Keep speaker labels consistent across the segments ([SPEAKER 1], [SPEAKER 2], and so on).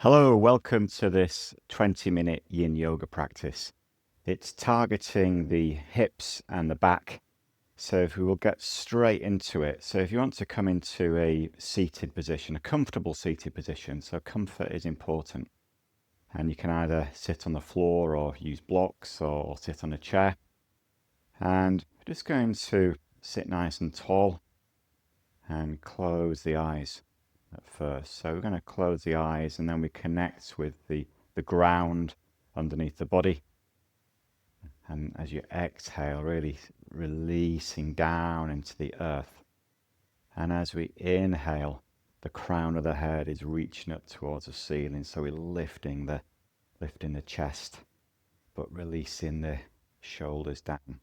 [SPEAKER 1] Hello, welcome to this 20-minute Yin Yoga practice. It's targeting the hips and the back, so if we will get straight into it. So if you want to come into a seated position, a comfortable seated position, so comfort is important. And you can either sit on the floor or use blocks or sit on a chair. And we're just going to sit nice and tall and close the eyes at first. So we're going to close the eyes and then we connect with the ground underneath the body. And as you exhale, really releasing down into the earth. And as we inhale, the crown of the head is reaching up towards the ceiling. So we're lifting the chest, but releasing the shoulders down.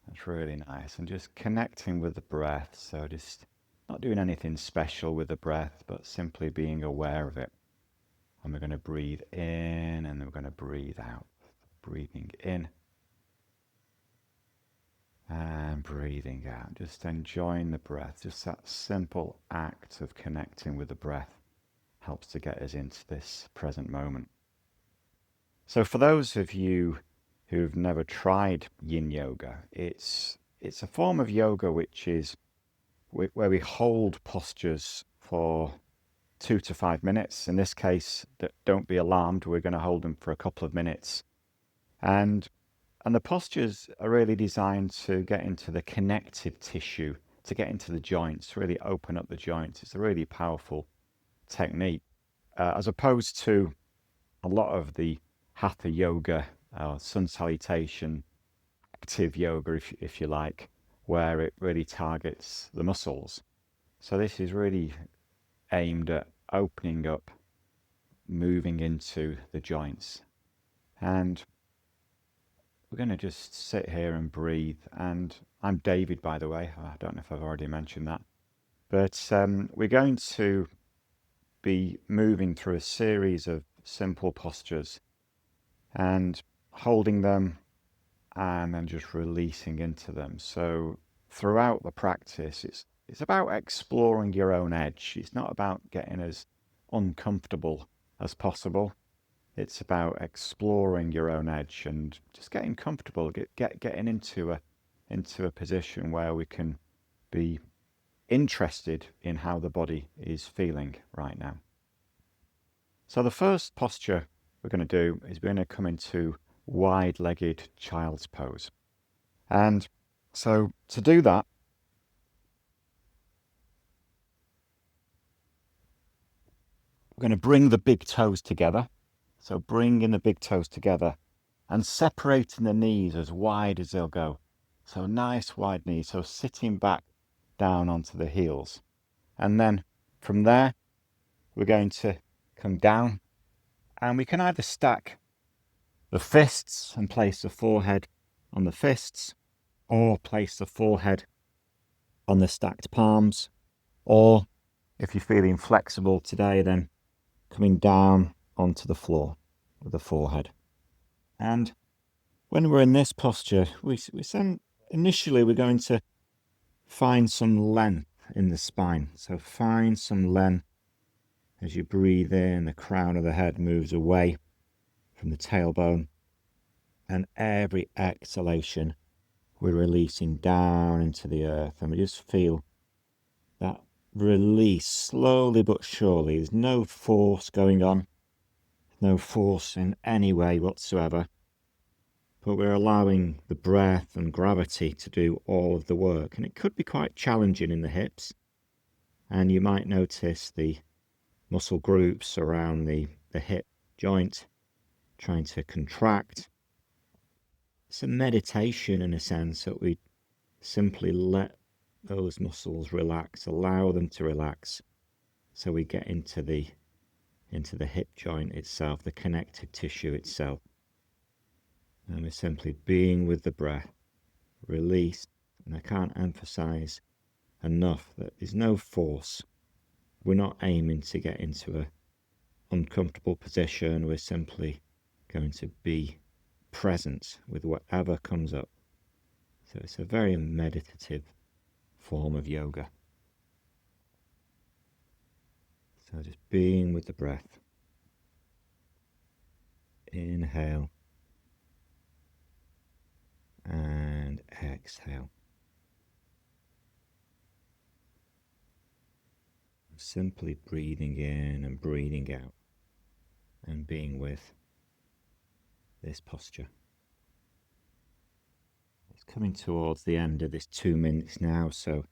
[SPEAKER 1] That's really nice. And just connecting with the breath. So just not doing anything special with the breath, but simply being aware of it. And we're going to breathe in and then we're going to breathe out. Breathing in and breathing out. Just enjoying the breath. Just that simple act of connecting with the breath helps to get us into this present moment. So for those of you who've never tried Yin Yoga, it's a form of yoga which is where we hold postures for 2 to 5 minutes. In this case, don't be alarmed, we're going to hold them for a couple of minutes. And the postures are really designed to get into the connective tissue, to get into the joints, really open up the joints. It's a really powerful technique, as opposed to a lot of the hatha yoga, sun salutation, active yoga, if you like, where it really targets the muscles. So this is really aimed at opening up, moving into the joints. And we're going to just sit here and breathe. And I'm David, by the way. I don't know if I've already mentioned that. But we're going to be moving through a series of simple postures and holding them and then just releasing into them. So throughout the practice, it's about exploring your own edge. It's not about getting as uncomfortable as possible. It's about exploring your own edge and just getting comfortable, getting into a position where we can be interested in how the body is feeling right now. So the first posture we're going to do is we're going to come into wide-legged child's pose. And so to do that, we're going to bring the big toes together. So bringing the big toes together and separating the knees as wide as they'll go. So nice wide knees. So sitting back down onto the heels. And then from there, we're going to come down and we can either stack the fists and place the forehead on the fists, or place the forehead on the stacked palms, or if you're feeling flexible today, then coming down onto the floor with the forehead. And when we're in this posture, initially we're going to find some length in the spine. So find some length as you breathe in, the crown of the head moves away from the tailbone. And every exhalation, we're releasing down into the earth. And we just feel that release slowly but surely. There's no force going on, no force in any way whatsoever. But we're allowing the breath and gravity to do all of the work. And it could be quite challenging in the hips. And you might notice the muscle groups around the hip joint trying to contract. It's a meditation in a sense that we simply let those muscles relax, allow them to relax. So we get into the hip joint itself, the connective tissue itself. And we're simply being with the breath, release. And I can't emphasize enough that there's no force. We're not aiming to get into a uncomfortable position. We're simply going to be present with whatever comes up. So it's a very meditative form of yoga. So just being with the breath. Inhale. And exhale. Simply breathing in and breathing out and being with this posture. It's coming towards the end of this 2 minutes now, so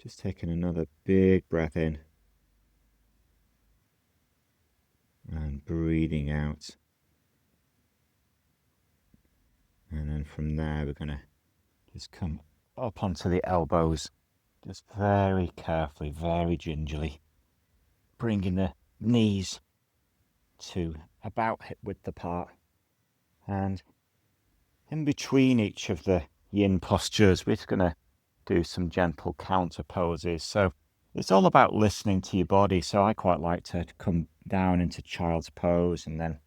[SPEAKER 1] just taking another big breath in and breathing out. And then from there, we're going to just come up onto the elbows, just very carefully, very gingerly, bringing the knees to about hip width apart. And in between each of the yin postures, we're just going to do some gentle counter poses. So it's all about listening to your body. So I quite like to come down into child's pose and then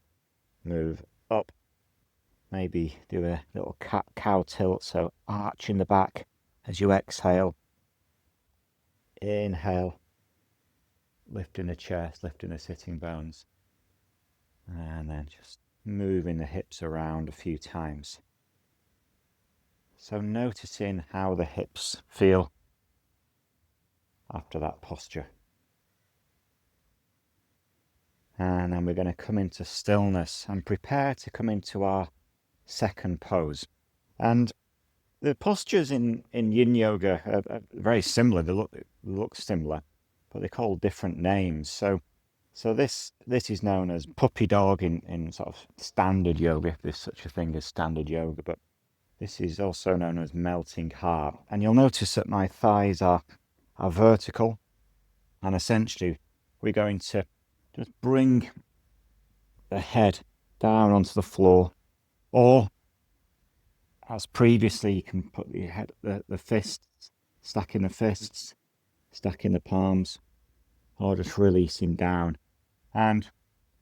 [SPEAKER 1] move up. Maybe do a little cow tilt, so arch in the back as you exhale. Inhale, lifting the chest, lifting the sitting bones. And then just moving the hips around a few times. So noticing how the hips feel after that posture. And then we're going to come into stillness and prepare to come into our second pose. And the postures in Yin Yoga are very similar. They look similar, but they're called different names. So this is known as puppy dog in sort of standard yoga, if there's such a thing as standard yoga. But this is also known as melting heart. And you'll notice that my thighs are vertical. And essentially, we're going to just bring the head down onto the floor, or as previously, you can put your head, the fists, stacking the fists, stacking the palms, or just releasing down. And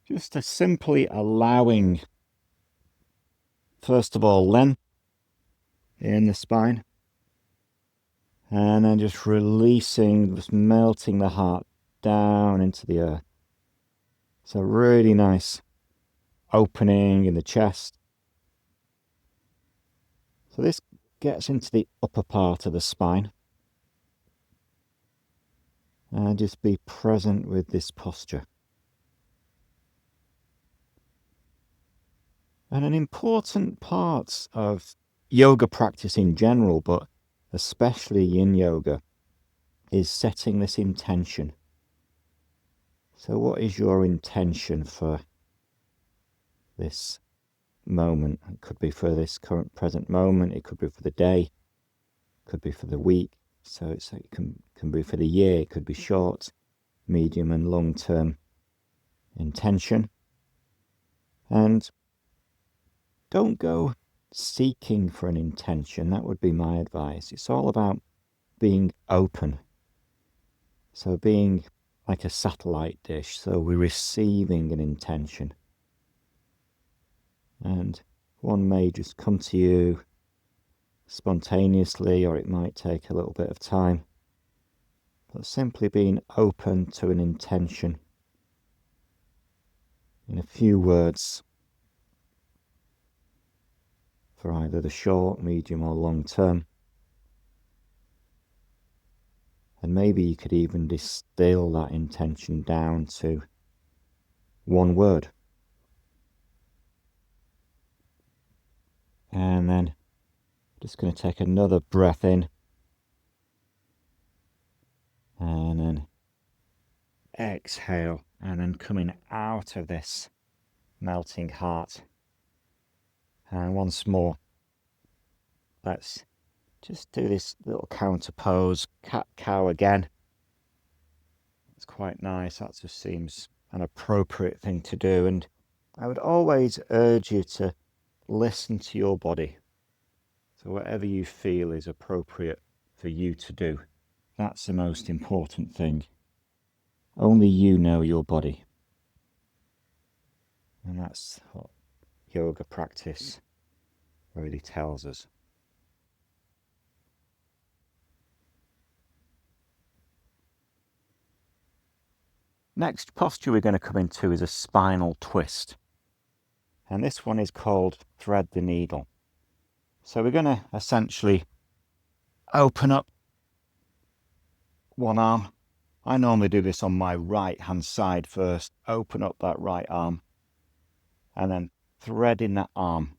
[SPEAKER 1] just to simply allowing, first of all, length in the spine, and then just releasing, just melting the heart down into the earth. So really nice opening in the chest. So this gets into the upper part of the spine. And just be present with this posture. And an important part of yoga practice in general, but especially Yin Yoga, is setting this intention. So what is your intention for this moment? It could be for this current present moment, it could be for the day, it could be for the week. So it can be for the year, it could be short, medium and long term intention. And don't go seeking for an intention. That would be my advice. It's all about being open. So being like a satellite dish. So we're receiving an intention. And one may just come to you spontaneously, or it might take a little bit of time. But simply being open to an intention in a few words for either the short, medium or long term. And maybe you could even distill that intention down to one word. And then just going to take another breath in. And then exhale. And then coming out of this melting heart. And once more, let's just do this little counter pose, cat-cow again. It's quite nice. That just seems an appropriate thing to do. And I would always urge you to listen to your body. So whatever you feel is appropriate for you to do, that's the most important thing. Only you know your body. And that's what yoga practice really tells us. Next posture we're going to come into is a spinal twist. And this one is called Thread the Needle. So we're going to essentially open up one arm. I normally do this on my right hand side first. Open up that right arm and then threading that arm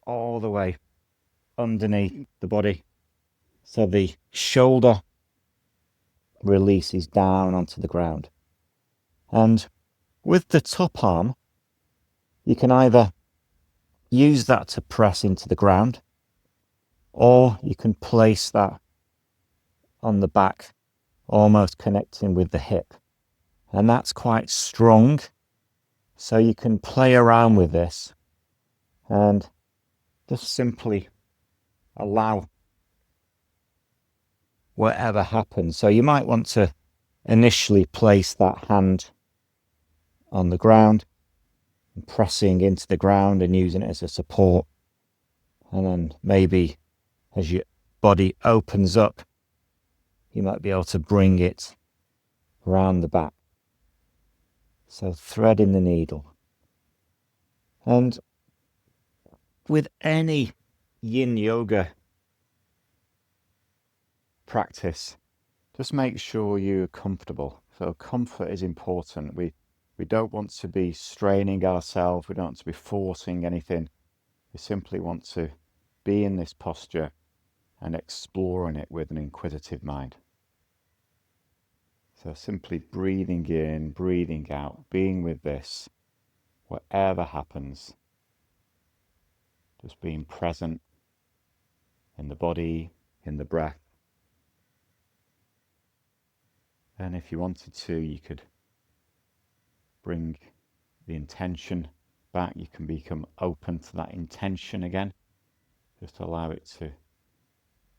[SPEAKER 1] all the way underneath the body. So the shoulder releases down onto the ground. And with the top arm, you can either use that to press into the ground, or you can place that on the back, almost connecting with the hip. And that's quite strong. So you can play around with this and just simply allow whatever happens. So you might want to initially place that hand on the ground, pressing into the ground and using it as a support. And then maybe as your body opens up, you might be able to bring it around the back. So threading the needle. And with any Yin Yoga practice, just make sure you're comfortable. So comfort is important. We don't want to be straining ourselves. We don't want to be forcing anything. We simply want to be in this posture and exploring it with an inquisitive mind. So simply breathing in, breathing out, being with this, whatever happens, just being present in the body, in the breath. And if you wanted to, you could bring the intention back. You can become open to that intention again. Just allow it to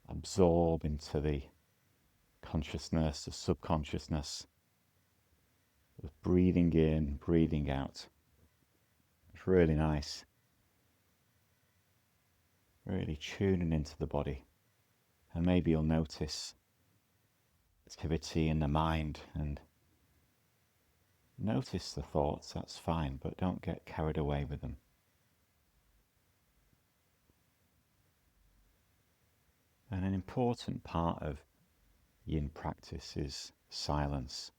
[SPEAKER 1] absorb into the consciousness, the subconsciousness. Just breathing in, breathing out. It's really nice. Really tuning into the body. And maybe you'll notice activity in the mind and notice the thoughts, that's fine, but don't get carried away with them. And an important part of Yin practice is silence.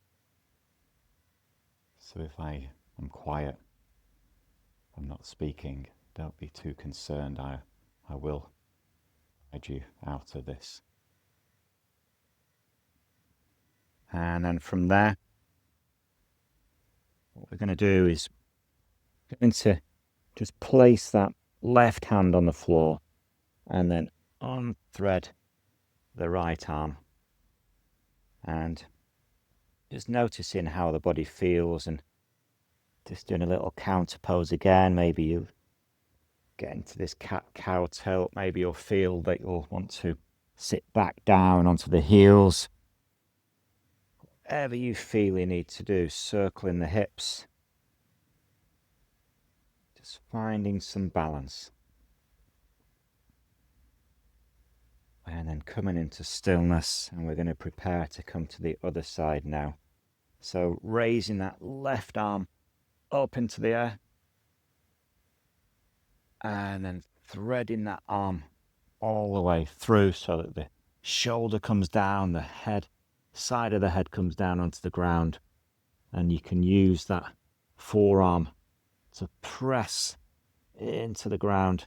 [SPEAKER 1] So if I am quiet, I'm not speaking, don't be too concerned. I will guide you out of this. And then from there, what we're going to do is going to just place that left hand on the floor and then unthread the right arm. And just noticing how the body feels and just doing a little counter pose again. Maybe you get into this cat-cow tilt. Maybe you'll feel that you'll want to sit back down onto the heels. Whatever you feel you need to do, circling the hips. Just finding some balance. And then coming into stillness, and we're going to prepare to come to the other side now. So raising that left arm up into the air. And then threading that arm all the way through so that the shoulder comes down, the head, side of the head comes down onto the ground. And you can use that forearm to press into the ground.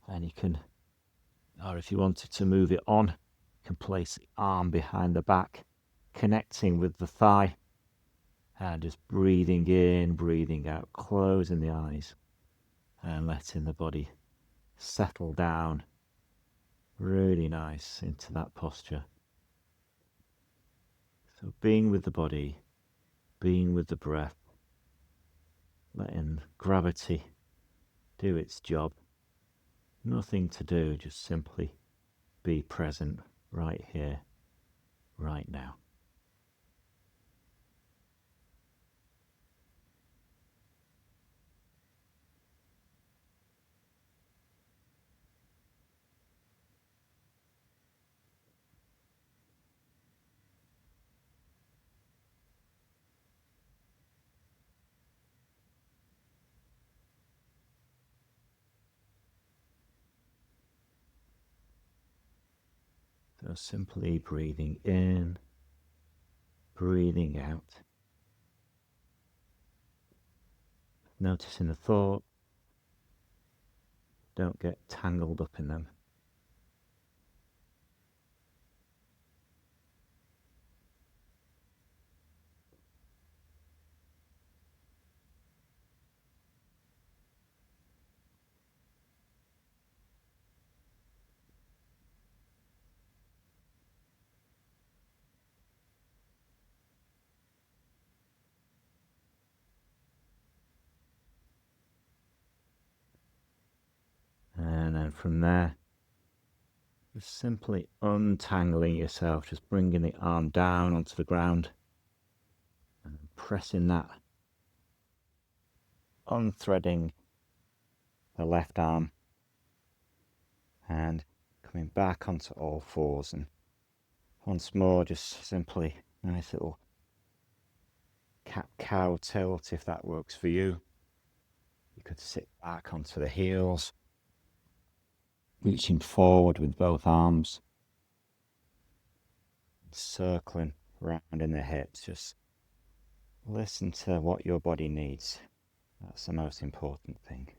[SPEAKER 1] And you can, or if you wanted to move it on, you can place the arm behind the back, connecting with the thigh. And just breathing in, breathing out, closing the eyes and letting the body settle down really nice into that posture. So being with the body, being with the breath, letting gravity do its job. Nothing to do, just simply be present right here, right now. So simply breathing in, breathing out. Noticing the thought. Don't get tangled up in them. And then from there, just simply untangling yourself, just bringing the arm down onto the ground and pressing that, unthreading the left arm and coming back onto all fours. And once more, just simply nice little cat-cow tilt if that works for you. You could sit back onto the heels, reaching forward with both arms, circling round in the hips. Just listen to what your body needs. That's the most important thing.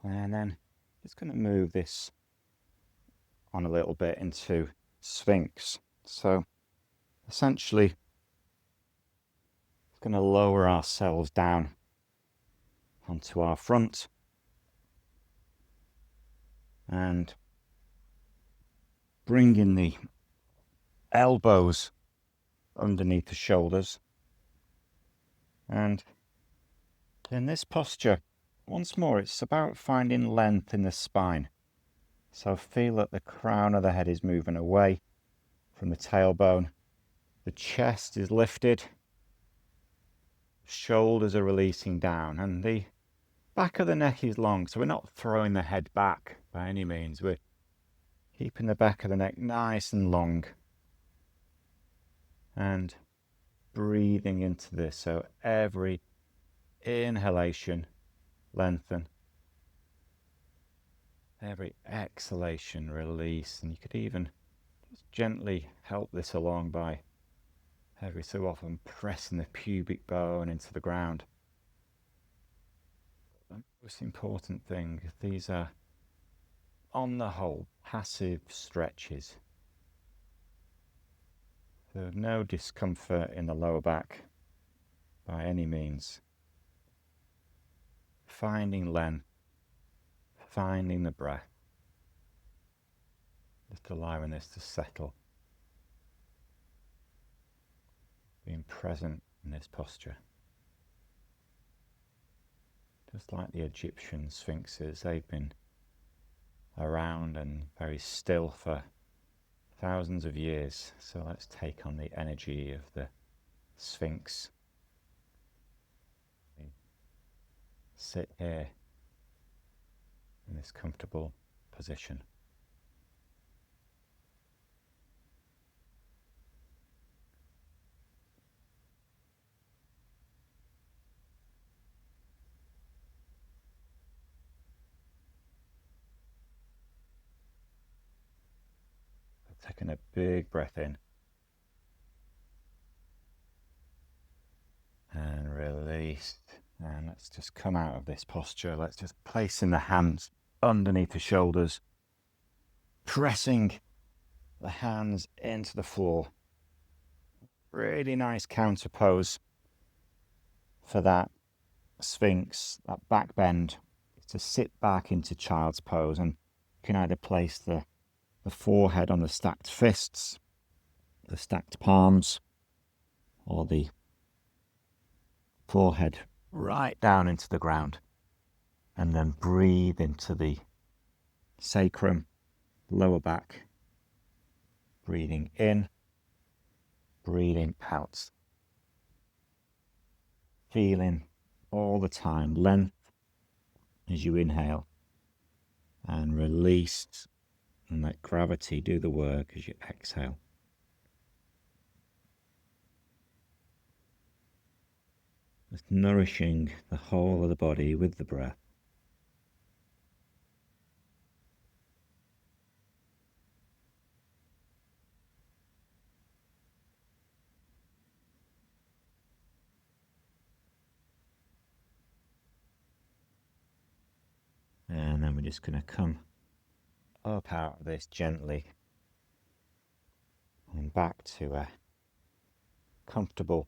[SPEAKER 1] And then just going to move this on a little bit into Sphinx. So essentially, it's going to lower ourselves down onto our front and bringing the elbows underneath the shoulders. And in this posture, once more, it's about finding length in the spine. So feel that the crown of the head is moving away from the tailbone. The chest is lifted. Shoulders are releasing down. And the back of the neck is long. So we're not throwing the head back by any means. We're keeping the back of the neck nice and long. And breathing into this. So every inhalation, lengthen. Every exhalation, release. And you could even just gently help this along by every so often pressing the pubic bone into the ground. The most important thing, these are, on the whole, passive stretches. So no discomfort in the lower back by any means. Finding length, finding the breath. Just allowing this to settle. Being present in this posture. Just like the Egyptian sphinxes, they've been around and very still for thousands of years. So let's take on the energy of the Sphinx. Sit here in this comfortable position. Taking a big breath in and release. And let's just come out of this posture. Let's just placing the hands underneath the shoulders, pressing the hands into the floor. Really nice counter pose for that Sphinx, that back bend, to sit back into child's pose. And you can either place the forehead on the stacked fists, the stacked palms, or the forehead right down into the ground. And then breathe into the sacrum, lower back. Breathing in, breathing out. Feeling all the time length as you inhale and release, and let gravity do the work as you exhale. Just nourishing the whole of the body with the breath. And then we're just going to come up out of this gently and back to a comfortable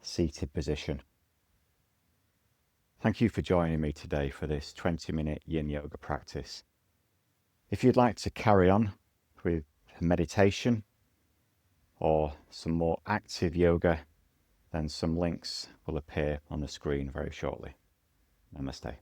[SPEAKER 1] seated position. Thank you for joining me today for this 20-minute Yin Yoga practice. If you'd like to carry on with meditation or some more active yoga, then some links will appear on the screen very shortly. Namaste.